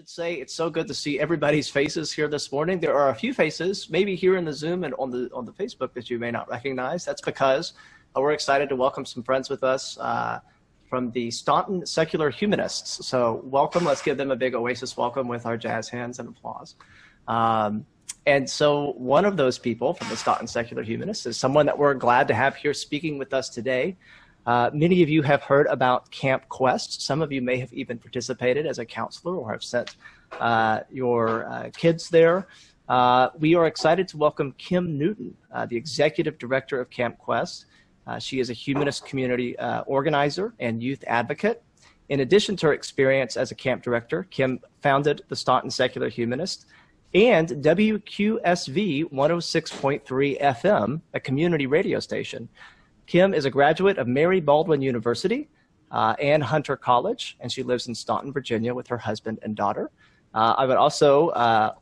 should say it's so good to see everybody's faces here this morning. There are a few faces, maybe here in the Zoom and on the Facebook, that you may not recognize. That's because we're excited to welcome some friends with us from the Staunton Secular Humanists. So welcome. Let's give them a big Oasis welcome with our jazz hands and applause. And so one of those people from the Staunton Secular Humanists is someone that we're glad to have here speaking with us today. Many of you have heard about Camp Quest. Some of you may have even participated as a counselor or have sent your kids there. We are excited to welcome Kim Newton, the Executive Director of Camp Quest. She is a humanist community organizer and youth advocate. In addition to her experience as a camp director, Kim founded the Staunton Secular Humanist and WQSV 106.3 FM, a community radio station. Kim is a graduate of Mary Baldwin University and Hunter College, and she lives in Staunton, Virginia with her husband and daughter. I would also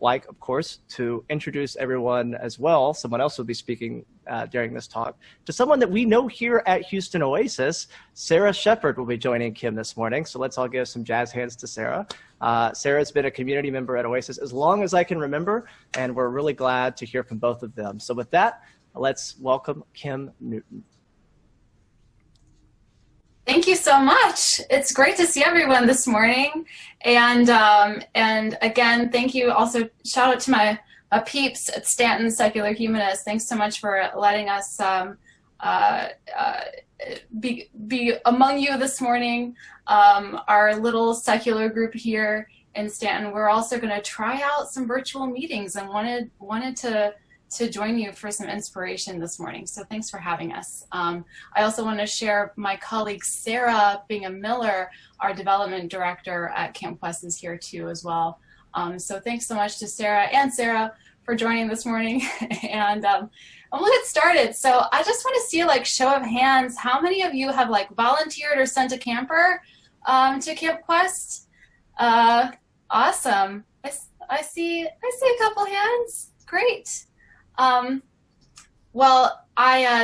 like, of course, to introduce everyone as well. Someone else will be speaking during this talk, to someone that we know here at Houston Oasis. Sara Sheppard will be joining Kim this morning. So let's all give some jazz hands to Sara. Sara's been a community member at Oasis as long as I can remember, and we're really glad to hear from both of them. So with that, let's welcome Kim Newton. Thank you so much. It's great to see everyone this morning. And again, thank you. Also, shout out to my peeps at Staunton Secular Humanists. Thanks so much for letting us be among you this morning. Our little secular group here in Staunton, we're also going to try out some virtual meetings and wanted to join you for some inspiration this morning. So thanks for having us. I also want to share my colleague Sara Miller, our development director at Camp Quest, is here too as well. So thanks so much to Sara for joining this morning. And I'm gonna get started. So I just want to see, like, show of hands, how many of you have like volunteered or sent a camper to Camp Quest? Awesome. I see a couple hands. Great. Well,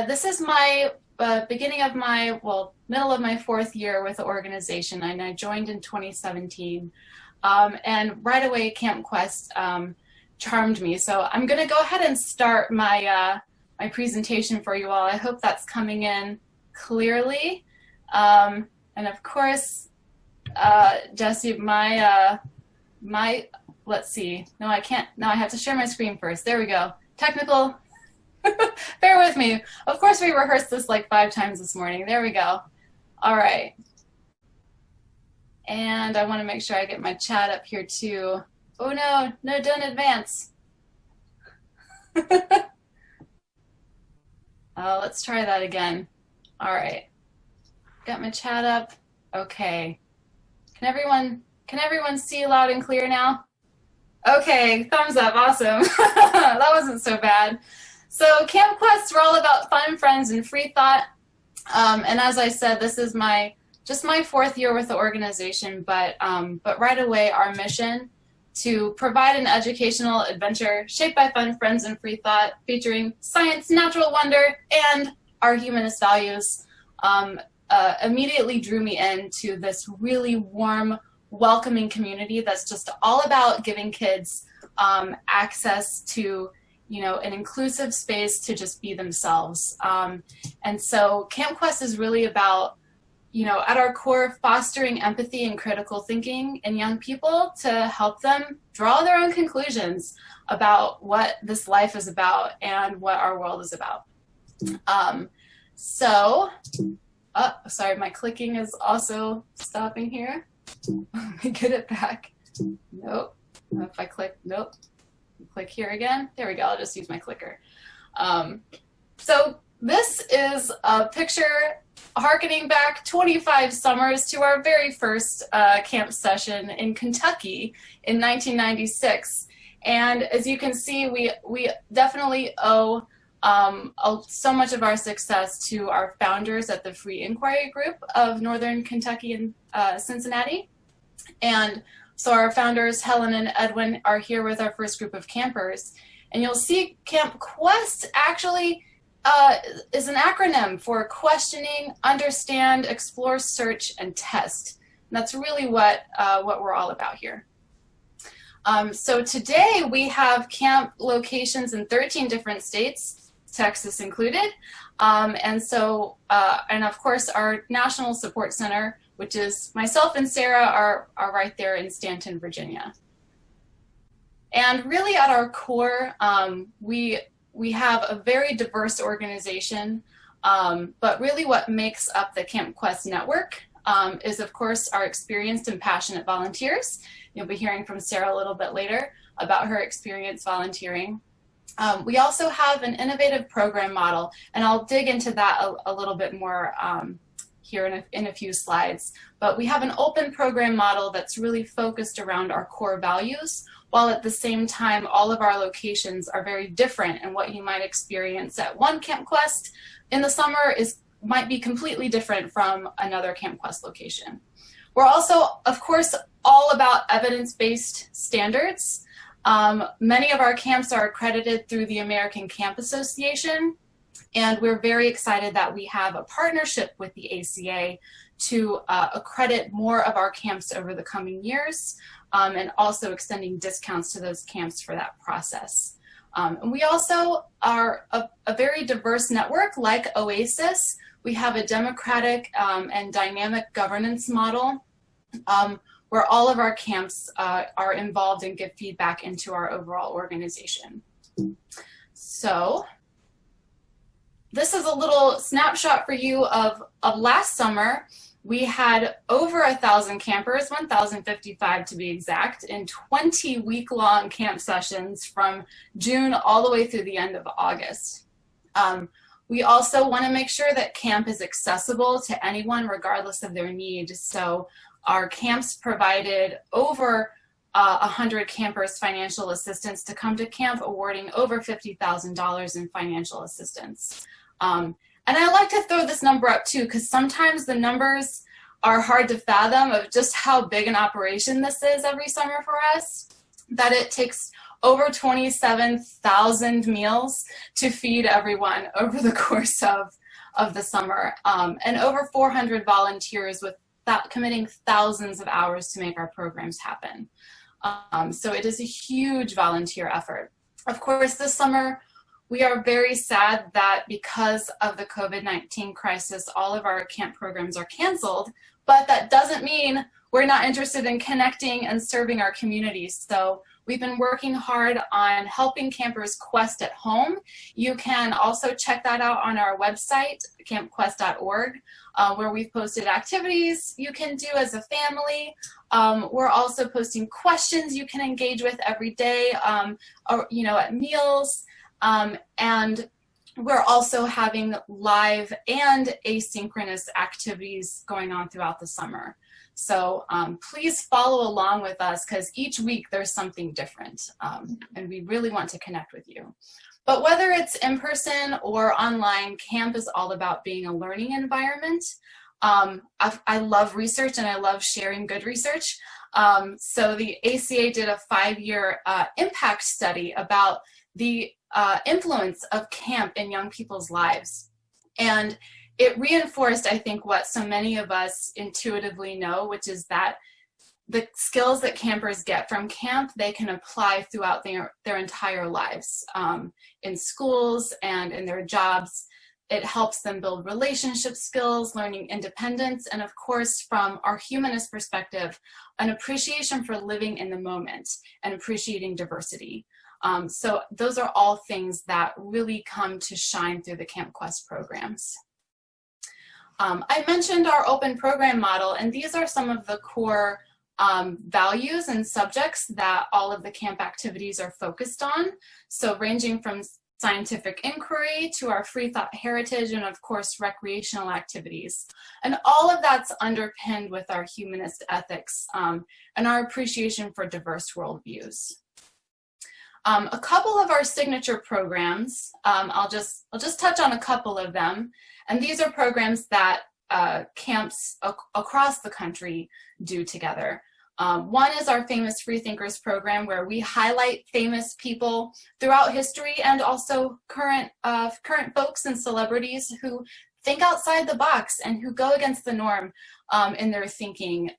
this is my middle of my fourth year with the organization, and I joined in 2017. And right away, Camp Quest charmed me. So I'm going to go ahead and start my my presentation for you all. I hope that's coming in clearly. And of course, Jesse, let's see. No, I can't. No, I have to share my screen first. There we go. Technical, bear with me. Of course, we rehearsed this like 5 times this morning. There we go. All right. And I want to make sure I get my chat up here too. Oh no, don't advance. Let's try that again. All right. Got my chat up. Okay. Can everyone see loud and clear now? Okay, thumbs up, awesome. That wasn't so bad. So Camp Quest, we're all about fun, friends, and free thought. And as I said, this is just my 4th year with the organization, but right away, our mission to provide an educational adventure shaped by fun, friends, and free thought, featuring science, natural wonder, and our humanist values, immediately drew me into this really warm, welcoming community that's just all about giving kids access to, an inclusive space to just be themselves. And so Camp Quest is really about, at our core, fostering empathy and critical thinking in young people to help them draw their own conclusions about what this life is about and what our world is about. Sorry, my clicking is also stopping here. Let me get it back. Nope. If I click, nope. Click here again. There we go. I'll just use my clicker. So this is a picture harkening back 25 summers to our very first camp session in Kentucky in 1996. And as you can see, we definitely owe so much of our success to our founders at the Free Inquiry Group of Northern Kentucky and Cincinnati. And so our founders, Helen and Edwin, are here with our first group of campers. And you'll see Camp Quest actually is an acronym for questioning, understand, explore, search, and test. And that's really what we're all about here. So today we have camp locations in 13 different states, Texas included. And of course our National Support Center, which is myself and Sarah are right there in Staunton, Virginia. And really at our core, we have a very diverse organization, but really what makes up the Camp Quest network is of course our experienced and passionate volunteers. You'll be hearing from Sarah a little bit later about her experience volunteering. We also have an innovative program model, and I'll dig into that a little bit more here in a few slides. But we have an open program model that's really focused around our core values, while at the same time all of our locations are very different, and what you might experience at one Camp Quest in the summer might be completely different from another Camp Quest location. We're also, of course, all about evidence-based standards. Many of our camps are accredited through the American Camp Association, and we're very excited that we have a partnership with the ACA to accredit more of our camps over the coming years, and also extending discounts to those camps for that process. And we also are a very diverse network like Oasis. We have a democratic and dynamic governance model where all of our camps are involved and give feedback into our overall organization. So this is a little snapshot for you of last summer. We had over 1,000 campers, 1,055 to be exact, in 20 week-long camp sessions from June all the way through the end of August. We also want to make sure that camp is accessible to anyone regardless of their need. So our camps provided over 100 campers financial assistance to come to camp, awarding over $50,000 in financial assistance. And I like to throw this number up too, because sometimes the numbers are hard to fathom of just how big an operation this is every summer for us, that it takes over 27,000 meals to feed everyone over the course of the summer, and over 400 volunteers with committing thousands of hours to make our programs happen. So it is a huge volunteer effort. Of course, this summer, we are very sad that because of the COVID-19 crisis, all of our camp programs are canceled, but that doesn't mean we're not interested in connecting and serving our communities. So we've been working hard on helping campers quest at home. You can also check that out on our website, campquest.org, where we've posted activities you can do as a family. We're also posting questions you can engage with every day, or, at meals. And we're also having live and asynchronous activities going on throughout the summer. So please follow along with us, because each week there's something different, and we really want to connect with you. But whether it's in person or online, camp is all about being a learning environment. I love research and I love sharing good research. So the ACA did a 5-year impact study about the influence of camp in young people's lives. And it reinforced, I think, what so many of us intuitively know, which is that the skills that campers get from camp, they can apply throughout their entire lives, in schools and in their jobs. It helps them build relationship skills, learning independence, and of course, from our humanist perspective, an appreciation for living in the moment and appreciating diversity. So those are all things that really come to shine through the Camp Quest programs. I mentioned our open program model, and these are some of the core values and subjects that all of the camp activities are focused on. So ranging from scientific inquiry to our free thought heritage, and of course recreational activities. And all of that's underpinned with our humanist ethics and our appreciation for diverse worldviews. A couple of our signature programs, I'll just touch on a couple of them, and these are programs that camps across the country do together. One is our famous Freethinkers program, where we highlight famous people throughout history and also current folks and celebrities who think outside the box and who go against the norm in their thinking.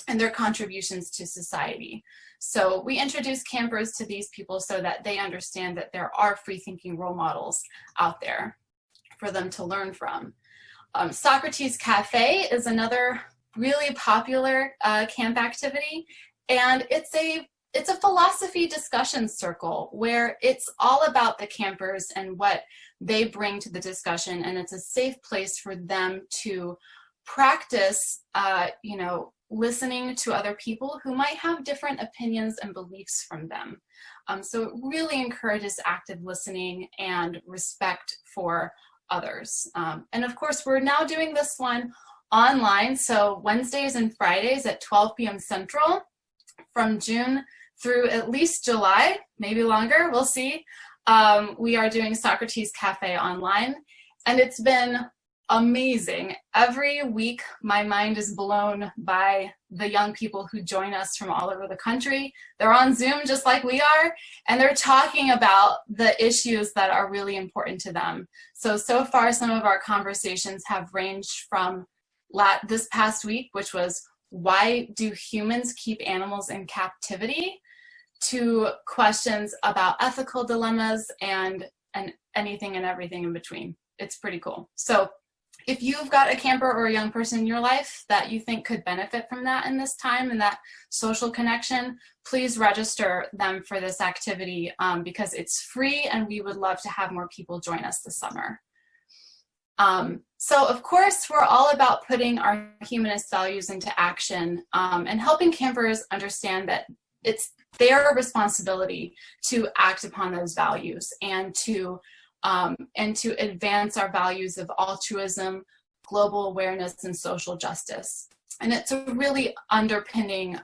and their contributions to society. So we introduce campers to these people so that they understand that there are free-thinking role models out there for them to learn from. Socrates CAFÉ is another really popular camp activity, and it's a philosophy discussion circle where it's all about the campers and what they bring to the discussion, and it's a safe place for them to practice, listening to other people who might have different opinions and beliefs from them. So it really encourages active listening and respect for others. And of course, we're now doing this one online, so Wednesdays and Fridays at 12 p.m. Central from June through at least July, maybe longer, we'll see. We are doing Socrates CAFÉ online, and it's been amazing. Every week, my mind is blown by the young people who join us from all over the country. They're on Zoom just like we are, and they're talking about the issues that are really important to them. So far, some of our conversations have ranged from this past week, which was, why do humans keep animals in captivity, to questions about ethical dilemmas and anything and everything in between. It's pretty cool. So if you've got a camper or a young person in your life that you think could benefit from that in this time and that social connection, please register them for this activity because it's free, and we would love to have more people join us this summer. So of course, we're all about putting our humanist values into action and helping campers understand that it's their responsibility to act upon those values and to advance our values of altruism, global awareness, and social justice. And it's a really underpinning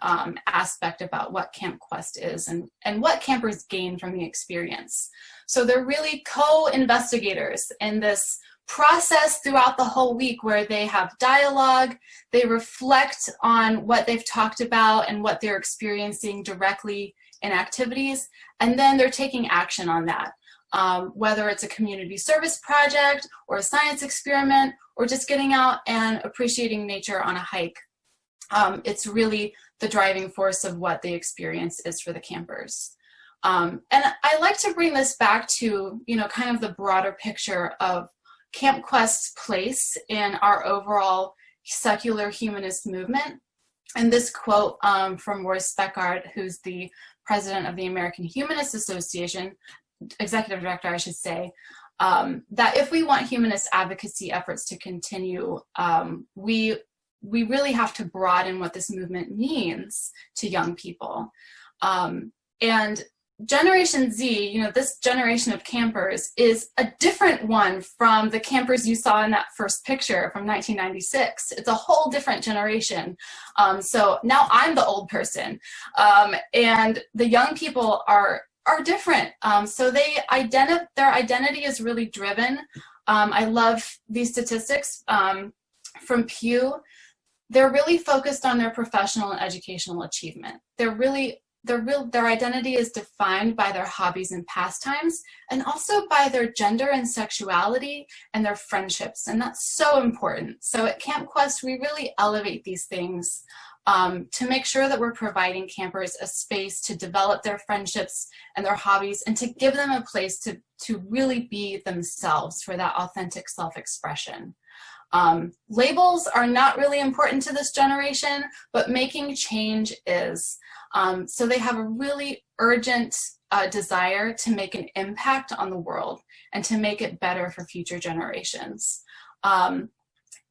aspect about what Camp Quest is and what campers gain from the experience. So they're really co-investigators in this process throughout the whole week, where they have dialogue, they reflect on what they've talked about and what they're experiencing directly in activities, and then they're taking action on that. Whether it's a community service project or a science experiment or just getting out and appreciating nature on a hike. It's really the driving force of what the experience is for the campers. And I like to bring this back to, kind of the broader picture of Camp Quest's place in our overall secular humanist movement. And this quote from Roy Speckard, who's the president of the American Humanist Association, executive director, I should say, that if we want humanist advocacy efforts to continue, we really have to broaden what this movement means to young people. And Generation Z, this generation of campers, is a different one from the campers you saw in that first picture from 1996. It's a whole different generation. So now I'm the old person, and the young people are different. So their identity is really driven. I love these statistics from Pew. They're really focused on their professional and educational achievement. Their identity is defined by their hobbies and pastimes, and also by their gender and sexuality and their friendships, and that's so important. So at Camp Quest, we really elevate these things to make sure that we're providing campers a space to develop their friendships and their hobbies, and to give them a place to really be themselves for that authentic self-expression. Labels are not really important to this generation, but making change is. So they have a really urgent desire to make an impact on the world and to make it better for future generations.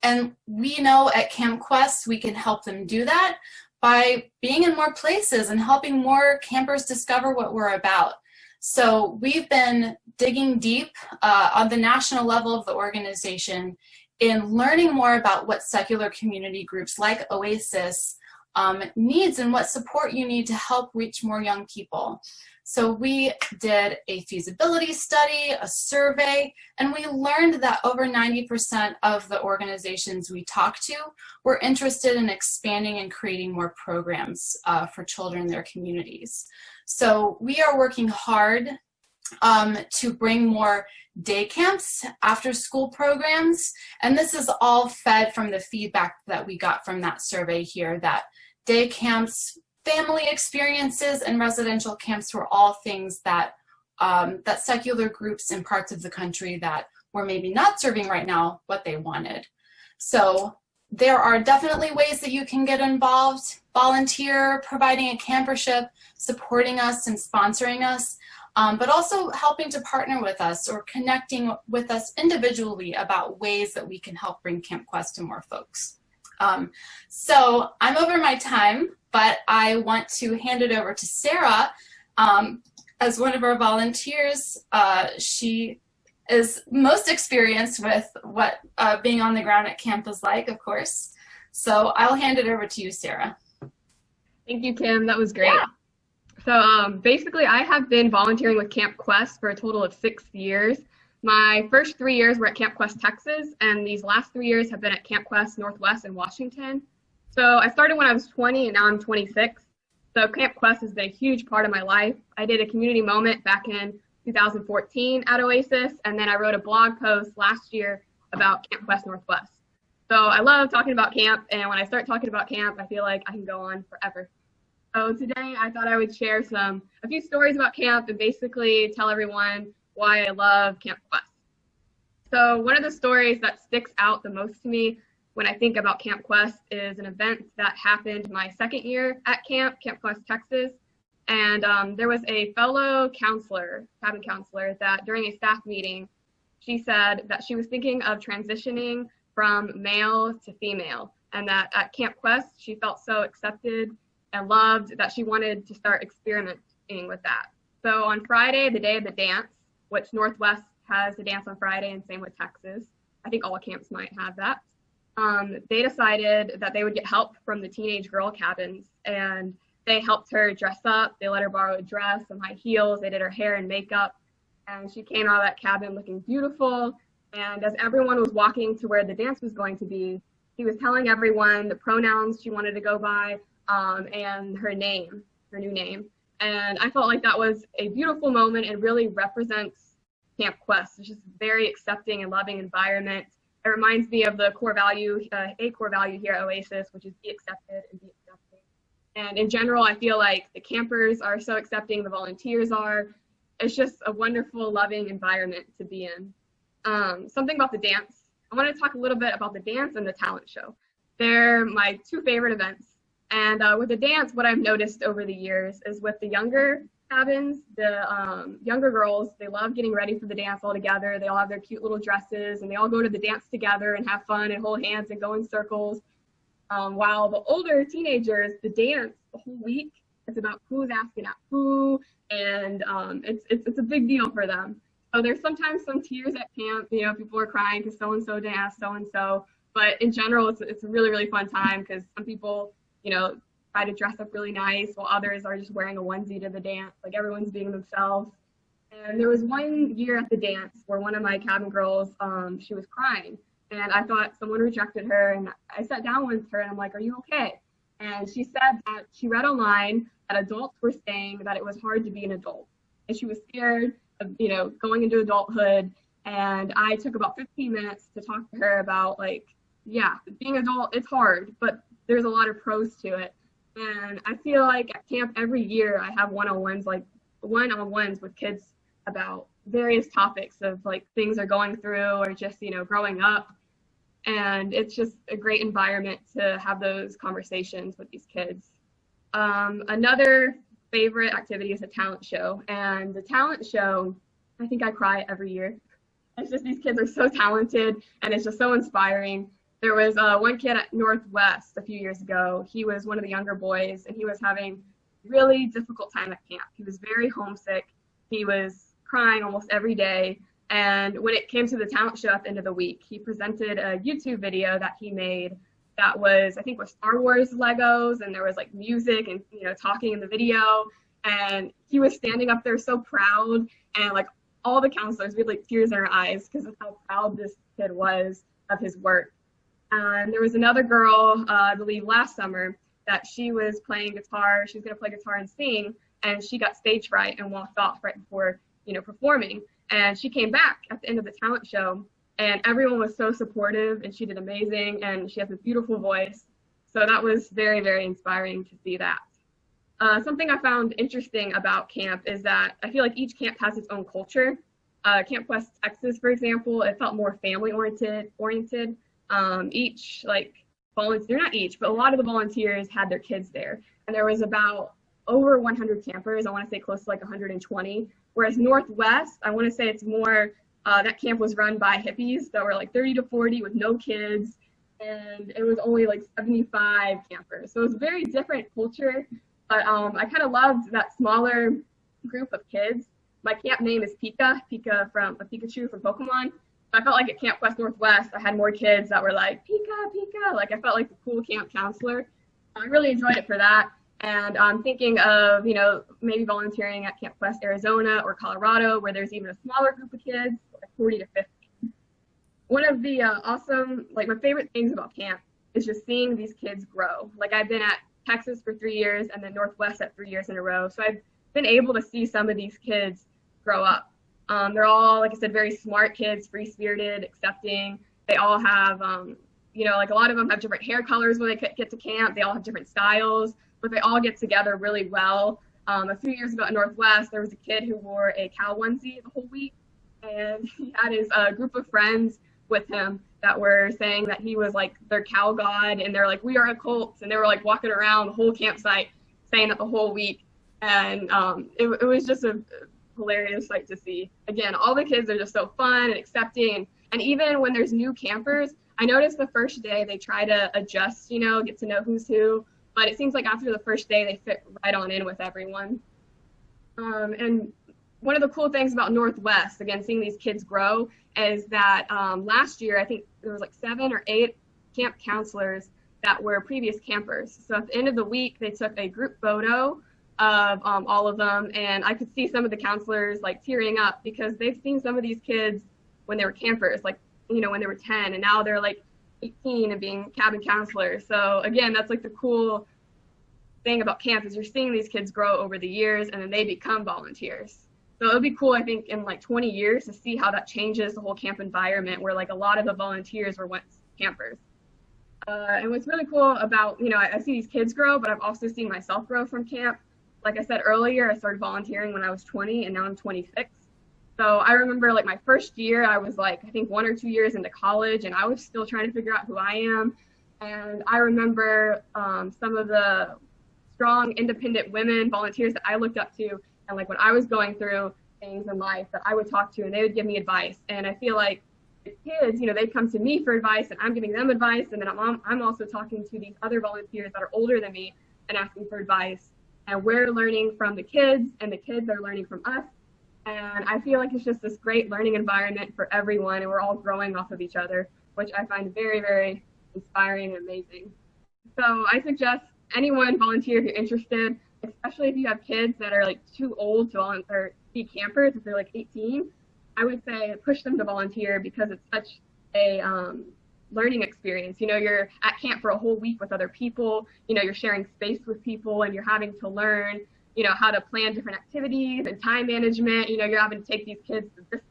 And we know at Camp Quest we can help them do that by being in more places and helping more campers discover what we're about. So we've been digging deep on the national level of the organization in learning more about what secular community groups like Oasis needs and what support you need to help reach more young people. So we did a feasibility study, a survey, and we learned that over 90% of the organizations we talked to were interested in expanding and creating more programs for children in their communities. So we are working hard to bring more day camps, after school programs, and this is all fed from the feedback that we got from that survey here, that day camps, family experiences, and residential camps were all things that that secular groups in parts of the country that were maybe not serving right now what they wanted. So there are definitely ways that you can get involved: volunteer, providing a campership, supporting us and sponsoring us, but also helping to partner with us or connecting with us individually about ways that we can help bring Camp Quest to more folks. So I'm over my time, but I want to hand it over to Sara. As one of our volunteers, she is most experienced with what being on the ground at camp is like, of course. So I'll hand it over to you, Sara. Thank you, Kim. That was great. Yeah. So basically, I have been volunteering with Camp Quest for a total of 6 years. My first 3 years were at Camp Quest, Texas, and these last 3 years have been at Camp Quest Northwest in Washington. So I started when I was 20, and now I'm 26. So Camp Quest has been a huge part of my life. I did a community moment back in 2014 at Oasis, and then I wrote a blog post last year about Camp Quest Northwest. So I love talking about camp, and when I start talking about camp, I feel like I can go on forever. So today I thought I would share a few stories about camp and basically tell everyone why I love Camp Quest. So one of the stories that sticks out the most to me when I think about Camp Quest is an event that happened my second year at Camp Quest, Texas. And there was a fellow counselor, cabin counselor, that during a staff meeting, she said that she was thinking of transitioning from male to female, and that at Camp Quest, she felt so accepted and loved that she wanted to start experimenting with that. So on Friday, the day of the dance, which Northwest has the dance on Friday, and same with Texas, I think all camps might have that, they decided that they would get help from the teenage girl cabins, and they helped her dress up. They let her borrow a dress, some high heels. They did her hair and makeup, and she came out of that cabin looking beautiful. And as everyone was walking to where the dance was going to be, she was telling everyone the pronouns she wanted to go by, and her name, her new name. And I felt like that was a beautiful moment and really represents Camp Quest. It's just a very accepting and loving environment. It reminds me of the core value, a core value here at Oasis, which is be accepted and be accepting. And in general, I feel like the campers are so accepting, the volunteers are. It's just a wonderful, loving environment to be in. Something about the dance. I want to talk a little bit about the dance and the talent show. They're my two favorite events. And with the dance, what I've noticed over the years is with the younger cabins, the younger girls, they love getting ready for the dance all together. They all have their cute little dresses, and they all go to the dance together and have fun and hold hands and go in circles. While the older teenagers, the dance the whole week, it's about who's asking out who, and it's a big deal for them. So there's sometimes some tears at camp, you know, people are crying because so-and-so danced so-and-so, but in general, it's a really, really fun time because some people, you know, try to dress up really nice while others are just wearing a onesie to the dance, like everyone's being themselves. And there was one year at the dance where one of my cabin girls, she was crying, and I thought someone rejected her, and I sat down with her and I'm like, are you okay? And she said that she read online that adults were saying that it was hard to be an adult, and she was scared of, you know, going into adulthood. And I took about 15 minutes to talk to her about, like, yeah, being an adult, it's hard, but there's a lot of pros to it. And I feel like at camp every year I have one-on-ones with kids about various topics of like things they're going through or just, you know, growing up. And it's just a great environment to have those conversations with these kids. Another favorite activity is a talent show. And the talent show, I think I cry every year. It's just these kids are so talented and it's just so inspiring. There was one kid at Northwest a few years ago. He was one of the younger boys, and he was having a really difficult time at camp. He was very homesick. He was crying almost every day. And when it came to the talent show at the end of the week, he presented a YouTube video that he made that was, I think, with Star Wars Legos, and there was like music and, you know, talking in the video. And he was standing up there so proud, and like all the counselors, we had like tears in our eyes because of how proud this kid was of his work. And there was another girl, I believe last summer, that she was playing guitar. She was going to play guitar and sing, and she got stage fright and walked off right before, you know, performing. And she came back at the end of the talent show, and everyone was so supportive, and she did amazing, and she has a beautiful voice. So that was very, very inspiring to see that. Something I found interesting about camp is that I feel like each camp has its own culture. Camp Quest, Texas, for example, it felt more family oriented. Each like volunteer, not each, but a lot of the volunteers had their kids there. And there was about over 100 campers. I want to say close to like 120. Whereas Northwest, I want to say it's more, that camp was run by hippies that were like 30 to 40 with no kids. And it was only like 75 campers. So it was a very different culture. But I kind of loved that smaller group of kids. My camp name is Pika from a Pikachu from Pokemon. I felt like at Camp Quest Northwest, I had more kids that were like, Pika. Like I felt like the cool camp counselor. I really enjoyed it for that. And I'm thinking of, maybe volunteering at Camp Quest Arizona or Colorado, where there's even a smaller group of kids, like 40 to 50. One of the my favorite things about camp is just seeing these kids grow. Like I've been at Texas for 3 years and then Northwest at 3 years in a row. So I've been able to see some of these kids grow up. They're all, like I said, very smart kids, free-spirited, accepting. They all have, like a lot of them have different hair colors when they get to camp. They all have different styles, but they all get together really well. A few years ago at Northwest, there was a kid who wore a cow onesie the whole week, and he had his group of friends with him that were saying that he was like their cow god, and they're like, we are a cult, and they were like walking around the whole campsite saying that the whole week, and it was just a hilarious sight to see. Again, all the kids are just so fun and accepting, and even when there's new campers, I noticed the first day they try to adjust, get to know who's who, but it seems like after the first day they fit right on in with everyone. And one of the cool things about Northwest, again, seeing these kids grow, is that last year, I think there was like 7 or 8 camp counselors that were previous campers. So at the end of the week, they took a group photo of all of them, and I could see some of the counselors like tearing up because they've seen some of these kids when they were campers, like, when they were 10, and now they're like 18 and being cabin counselors. So again, that's like the cool thing about camp is you're seeing these kids grow over the years and then they become volunteers. So it would be cool, I think, in like 20 years to see how that changes the whole camp environment where like a lot of the volunteers were once campers. And what's really cool about, I see these kids grow, but I've also seen myself grow from camp. Like I said earlier, I started volunteering when I was 20 and now I'm 26. So I remember like my first year, I was like, I think 1 or 2 years into college and I was still trying to figure out who I am. And I remember some of the strong, independent women volunteers that I looked up to. And like when I was going through things in life that I would talk to and they would give me advice. And I feel like the kids, they'd come to me for advice and I'm giving them advice. And then I'm also talking to these other volunteers that are older than me and asking for advice. And we're learning from the kids and the kids are learning from us. And I feel like it's just this great learning environment for everyone and we're all growing off of each other, which I find very, very inspiring and amazing. So I suggest anyone volunteer if you're interested, especially if you have kids that are like too old to volunteer, be campers, if they're like 18, I would say push them to volunteer because it's such a learning experience. You're at camp for a whole week with other people, you're sharing space with people and you're having to learn, how to plan different activities and time management. You're having to take these kids to this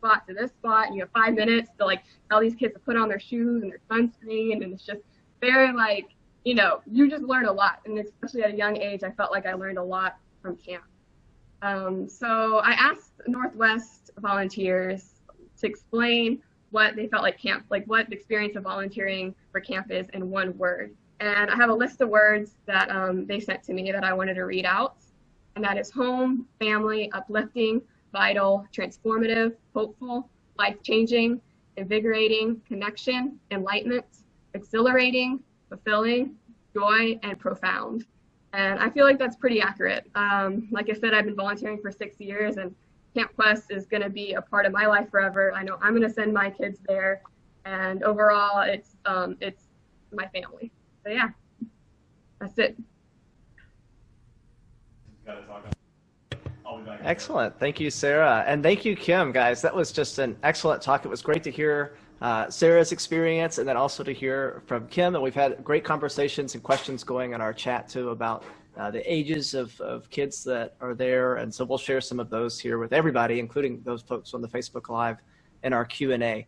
spot and you have 5 minutes to like tell these kids to put on their shoes and their sunscreen, and it's just very like, you just learn a lot. And especially at a young age, I felt like I learned a lot from camp. So I asked Northwest volunteers to explain what they felt like camp, like what the experience of volunteering for camp is in one word. And I have a list of words that they sent to me that I wanted to read out. And that is home, family, uplifting, vital, transformative, hopeful, life-changing, invigorating, connection, enlightenment, exhilarating, fulfilling, joy, and profound. And I feel like that's pretty accurate. Like I said, I've been volunteering for 6 years and Camp Quest is going to be a part of my life forever. I know I'm going to send my kids there, and overall it's my family. So yeah, that's it. Excellent. Thank you, Sarah. And thank you, Kim, guys. That was just an excellent talk. It was great to hear Sarah's experience and then also to hear from Kim. And we've had great conversations and questions going in our chat too about the ages of kids that are there. And so we'll share some of those here with everybody, including those folks on the Facebook Live in our Q&A.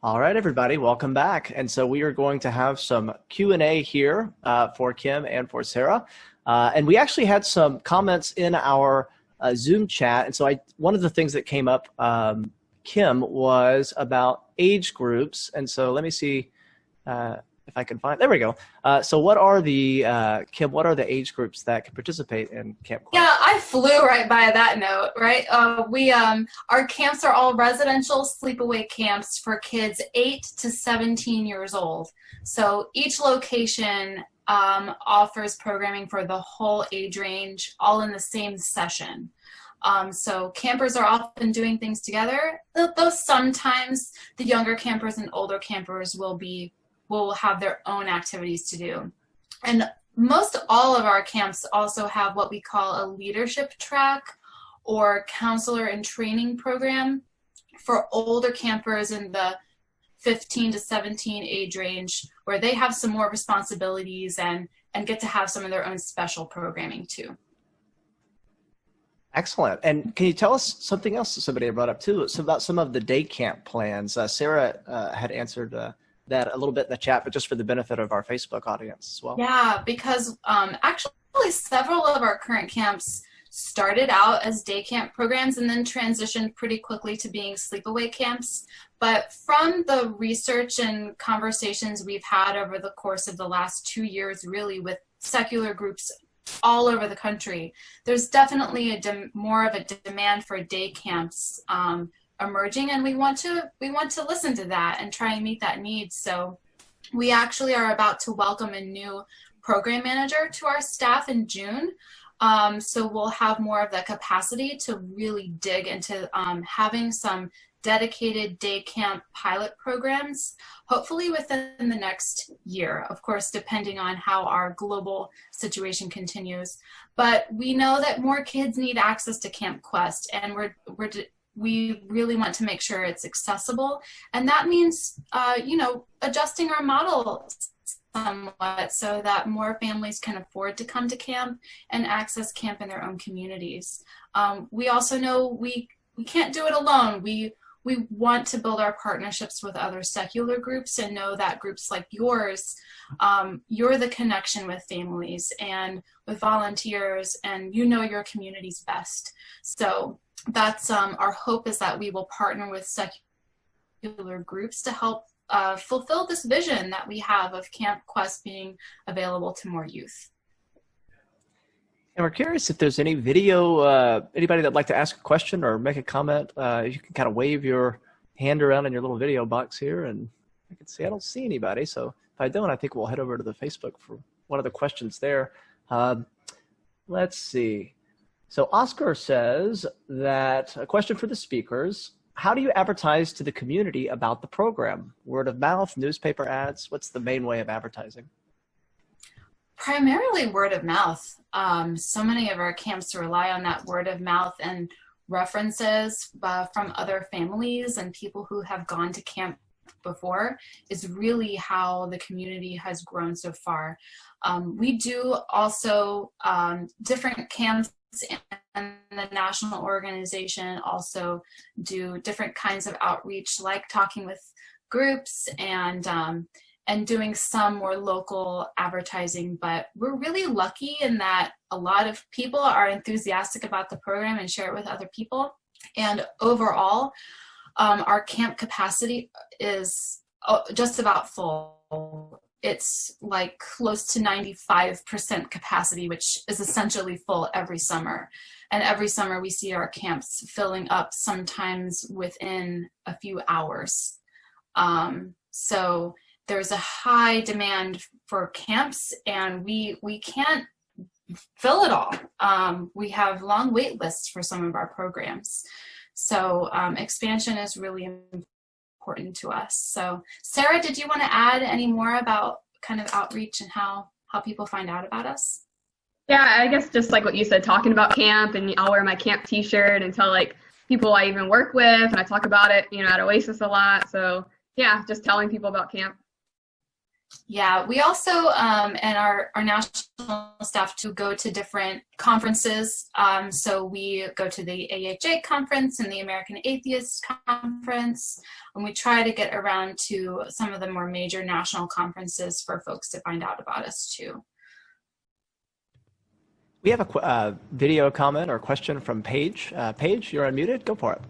All right, everybody, welcome back. And so we are going to have some Q&A here for Kim and for Sara. And we actually had some comments in our Zoom chat. And so one of the things that came up, Kim, was about age groups. And so let me see if I can find, there we go. So what are the, Kim, what are the age groups that can participate in Camp Quest? Yeah, I flew right by that note, right? Our camps are all residential sleepaway camps for kids 8 to 17 years old. So each location offers programming for the whole age range, all in the same session. So campers are often doing things together, though sometimes the younger campers and older campers will have their own activities to do. And most all of our camps also have what we call a leadership track or counselor and training program for older campers in the 15 to 17 age range, where they have some more responsibilities and get to have some of their own special programming too. Excellent. And can you tell us something else that somebody brought up too? It's about some of the day camp plans. Sara had answered that a little bit in the chat, but just for the benefit of our Facebook audience as well. Yeah, because actually several of our current camps started out as day camp programs and then transitioned pretty quickly to being sleepaway camps. But from the research and conversations we've had over the course of the last 2 years, really with secular groups all over the country, there's definitely more of a demand for day camps emerging, and we want to listen to that and try and meet that need. So we actually are about to welcome a new program manager to our staff in June. So we'll have more of the capacity to really dig into having some dedicated day camp pilot programs, hopefully within the next year, of course, depending on how our global situation continues. But we know that more kids need access to Camp Quest, and we really want to make sure it's accessible. And that means, adjusting our model somewhat so that more families can afford to come to camp and access camp in their own communities. We also know we can't do it alone. We want to build our partnerships with other secular groups and know that groups like yours, you're the connection with families and with volunteers, and you know your communities best. So that's our hope, is that we will partner with secular groups to help fulfill this vision that we have of Camp Quest being available to more youth. And we're curious if there's any video, anybody that'd like to ask a question or make a comment. You can kind of wave your hand around in your little video box here, and I can see I don't see anybody. So if I don't, I think we'll head over to the Facebook for one of the questions there. Let's see. So Oscar says that, a question for the speakers: how do you advertise to the community about the program? Word of mouth, newspaper ads? What's the main way of advertising? Primarily word of mouth. So many of our camps rely on that word of mouth, and references from other families and people who have gone to camp before is really how the community has grown so far. We do also, different camps and the national organization also do different kinds of outreach, like talking with groups and doing some more local advertising. But we're really lucky in that a lot of people are enthusiastic about the program and share it with other people. And overall, our camp capacity is just about full. It's like close to 95% capacity, which is essentially full every summer. And every summer we see our camps filling up, sometimes within a few hours. So there's a high demand for camps, and we can't fill it all. We have long wait lists for some of our programs. So expansion is really important to us. So Sara, did you want to add any more about kind of outreach and how people find out about us? Yeah, I guess just like what you said, talking about camp, and I'll wear my camp t-shirt and tell like people I even work with, and I talk about it, at Oasis a lot. So yeah, just telling people about camp. Yeah, we also, and our national staff to go to different conferences. So we go to the AHA conference and the American Atheist Conference, and we try to get around to some of the more major national conferences for folks to find out about us too. We have a video comment or question from Paige. Paige, you're unmuted. Go for it.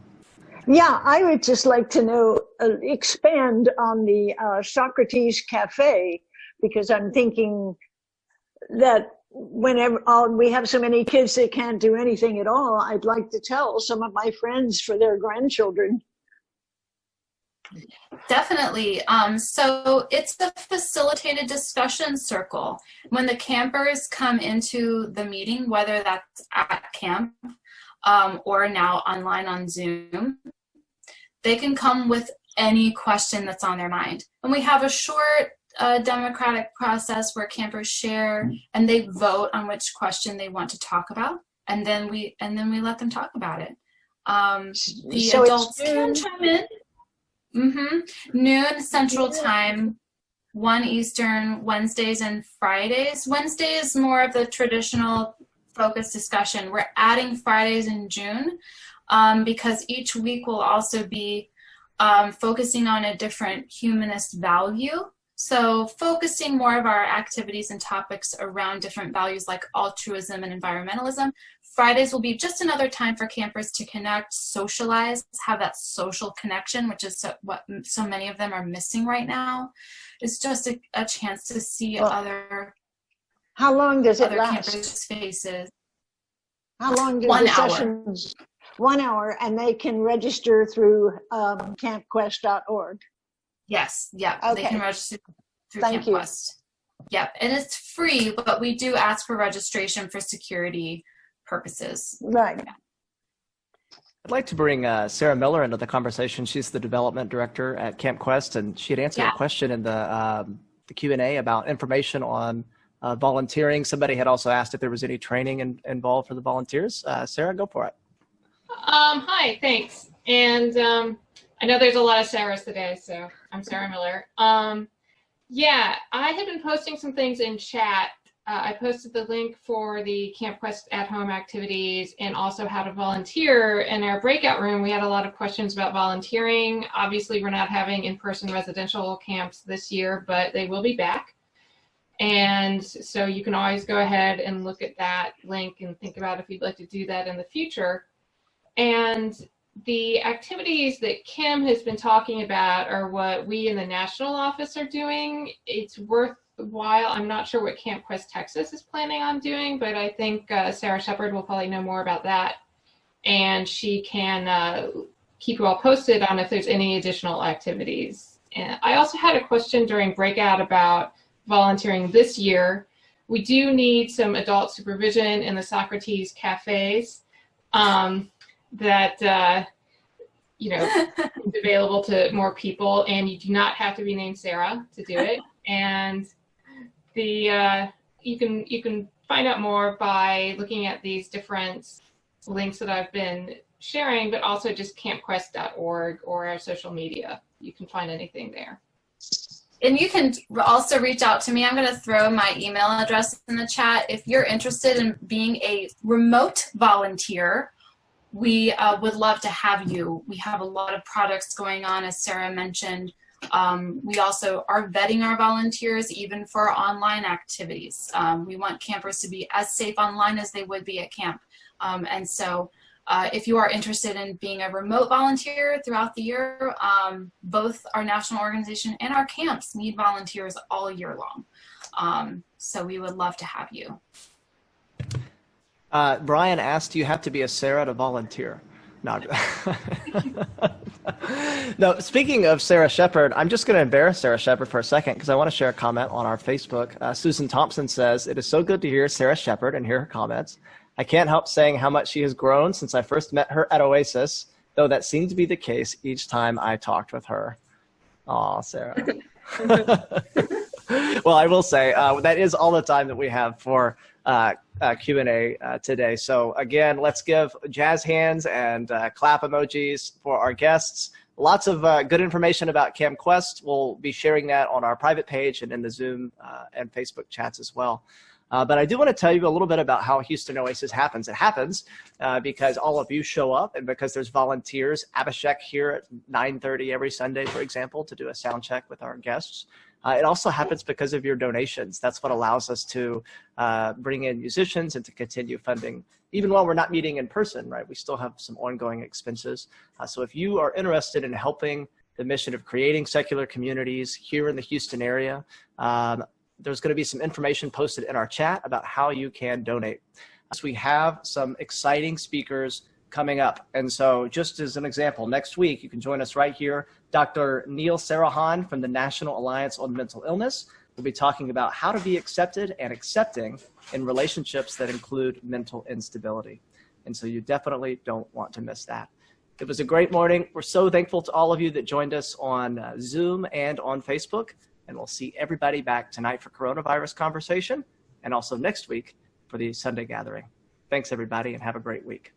Yeah, I would just like to know, expand on the Socrates CAFÉ, because I'm thinking that whenever we have so many kids that can't do anything at all, I'd like to tell some of my friends for their grandchildren. Definitely. So it's a facilitated discussion circle. When the campers come into the meeting, whether that's at camp or now online on Zoom, they can come with any question that's on their mind. And we have a short democratic process where campers share and they vote on which question they want to talk about, and then we let them talk about it. The So adults can chime in. Noon Central Time, 1 Eastern, Wednesdays and Fridays. Wednesday is more of the traditional focused discussion. We're adding Fridays in June because each week will also be focusing on a different humanist value. So focusing more of our activities and topics around different values like altruism and environmentalism. Fridays will be just another time for campers to connect, socialize, have that social connection, which is what so many of them are missing right now. It's just a chance to see other. How long does it other last? campers' faces. How long do 1 the hour. sessions? 1 hour, and they can register through campquest.org. Yes, yeah, Okay. they can register through Thank you. CampQuest. Yep, and it's free, but we do ask for registration for security purposes. Right. I'd like to bring Sarah Miller into the conversation. She's the development director at Camp Quest, and she had answered a question in the Q&A about information on volunteering. Somebody had also asked if there was any training involved for the volunteers. Sarah, go for it. Hi, thanks. And I know there's a lot of Sarahs today, so I'm Sara Miller. Yeah, I have been posting some things in chat. I posted the link for the Camp Quest at-home activities and also how to volunteer. In our breakout room, we had a lot of questions about volunteering. Obviously, we're not having in-person residential camps this year, but they will be back. And so you can always go ahead and look at that link and think about if you'd like to do that in the future. And the activities that Kim has been talking about are what we in the national office are doing. It's worthwhile. I'm not sure what Camp Quest Texas is planning on doing, but I think Sara Sheppard will probably know more about that. And she can keep you all posted on if there's any additional activities. And I also had a question during breakout about volunteering this year. We do need some adult supervision in the Socrates cafes. That you know, is available to more people, and you do not have to be named Sarah to do it. And the you can find out more by looking at these different links that I've been sharing, but also just campquest.org or our social media. You can find anything there. And you can also reach out to me. I'm going to throw my email address in the chat. If you're interested in being a remote volunteer, we would love to have you. We have a lot of projects going on, as Sarah mentioned. We also are vetting our volunteers even for online activities. We want campers to be as safe online as they would be at camp. And so if you are interested in being a remote volunteer throughout the year, both our national organization and our camps need volunteers all year long. So we would love to have you. Brian asked, do you have to be a Sarah to volunteer? No. No, speaking of Sara Sheppard, I'm just going to embarrass Sara Sheppard for a second because I want to share a comment on our Facebook. Susan Thompson says, it is so good to hear Sara Sheppard and hear her comments. I can't help saying how much she has grown since I first met her at Oasis, though that seemed to be the case each time I talked with her. Aw, Sarah. Well, I will say that is all the time that we have for Q&A today. So again, let's give jazz hands and clap emojis for our guests. lots of good information about CamQuest. We'll be sharing that on our private page and in the Zoom and Facebook chats as well. But I do want to tell you a little bit about how Houston Oasis happens. It happens because all of you show up and because there's volunteers. Abhishek here at 9:30 every Sunday, for example, to do a sound check with our guests. It also happens because of your donations. That's what allows us to bring in musicians and to continue funding. Even while we're not meeting in person, right, we still have some ongoing expenses. So if you are interested in helping the mission of creating secular communities here in the Houston area, there's going to be some information posted in our chat about how you can donate. So we have some exciting speakers coming up. And so just as an example, next week, you can join us right here. Dr. Neil Sarahan from the National Alliance on Mental Illness will be talking about how to be accepted and accepting in relationships that include mental instability. And so you definitely don't want to miss that. It was a great morning. We're so thankful to all of you that joined us on Zoom and on Facebook. And we'll see everybody back tonight for coronavirus conversation and also next week for the Sunday gathering. Thanks, everybody, and have a great week.